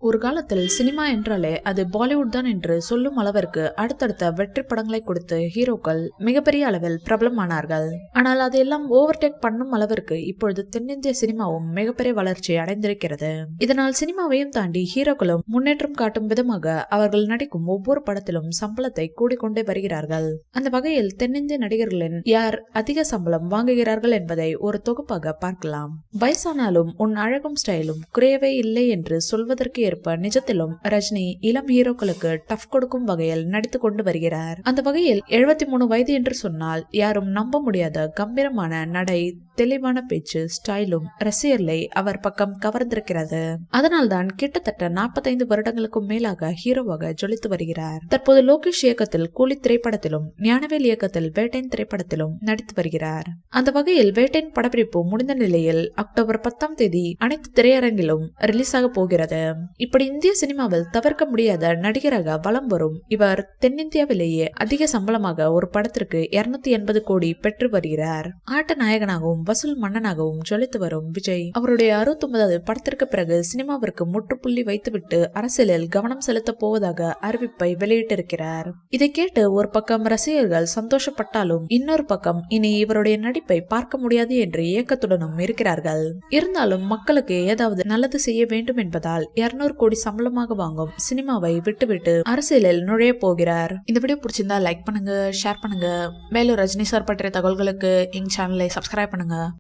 ஒரு காலத்தில் சினிமா என்றாலே அது பாலிவுட் தான் என்று சொல்லும் அளவிற்கு அடுத்தடுத்த வெற்றி படங்களை கொடுத்து ஹீரோக்கள் மிகப்பெரிய அளவில் பிரபலமானார்கள். ஆனால் அதையெல்லாம் ஓவர்டேக் பண்ணும் அளவிற்கு இப்பொழுது தென்னிந்திய சினிமாவும் மிகப்பெரிய வளர்ச்சி அடைந்திருக்கிறது. இதனால் சினிமாவையும் தாண்டி ஹீரோக்களும் முன்னேற்றம் காட்டும் விதமாக அவர்கள் நடிக்கும் ஒவ்வொரு படத்திலும் சம்பளத்தை கூடிக்கொண்டே வருகிறார்கள். அந்த வகையில் தென்னிந்திய நடிகர்களின் யார் அதிக சம்பளம் வாங்குகிறார்கள் என்பதை ஒரு தொகுப்பாக பார்க்கலாம். வயசானாலும் உன் அழகும் ஸ்டைலும் குறையவே இல்லை என்று சொல்வதற்கு ஏற்ப நிஜத்திலும் ரஜினி இளம் ஹீரோக்களுக்கு டஃப் கொடுக்கும் வகையில் நடித்துக் கொண்டு வருகிறார். அந்த வகையில் 73 வயது என்று சொன்னால் யாரும் நம்ப முடியாத கம்பீரமான நடை, தெளிவான பேச்சு, ஸ்டைலும் ரசிகர்களை அவர் பக்கம் கவர்ந்திருக்கிறது. அதனால்தான் கிட்டத்தட்ட 45 வருடங்களுக்கும் மேலாக ஹீரோவாக ஜொலித்து வருகிறார். தற்போது லோகேஷ் இயக்கத்தில் கூலி திரைப்படத்திலும் ஞானவேல் இயக்கத்தில் வேட்டைன் திரைப்படத்திலும் நடித்து வருகிறார். அந்த வகையில் வேட்டைன் படப்பிடிப்பு முடிந்த நிலையில் அக்டோபர் 10ஆம் தேதி அனைத்து திரையரங்கிலும் ரிலீஸ் ஆக போகிறது. இப்படி இந்திய சினிமாவில் தவிர்க்க முடியாத நடிகராக வலம் வரும் இவர் தென்னிந்தியாவிலேயே அதிக சம்பளமாக ஒரு படத்திற்கு 280 கோடி பெற்று வருகிறார். ஆட்ட நாயகனாகவும் வசூல் மன்னனாகவும் ஜொலித்து வரும் விஜய் அவருடைய 69வது படத்திற்கு பிறகு சினிமாவிற்கு முற்றுப்புள்ளி வைத்துவிட்டு அரசியலில் கவனம் செலுத்த போவதாக அறிவிப்பை வெளியிட்டிருக்கிறார். இதை கேட்டு ஒரு பக்கம் ரசிகர்கள் சந்தோஷப்பட்டாலும் இன்னொரு பக்கம் இனி இவருடைய நடிப்பை பார்க்க முடியாது என்று ஏக்கத்துடனும் இருக்கிறார்கள். இருந்தாலும் மக்களுக்கு ஏதாவது நல்லது செய்ய வேண்டும் என்பதால் 200 கோடி சம்பளமாக வாங்கும் சினிமாவை விட்டுவிட்டு அரசியலில் நுழைய போகிறார். இந்த வீடியோ பிடிச்சிருந்தா லைக் பண்ணுங்க, ஷேர் பண்ணுங்க. மேலும் ரஜினி சார் பற்றிய தகவல்களுக்கு எங்க சேனலை சப்ஸ்கிரைப் பண்ணுங்க.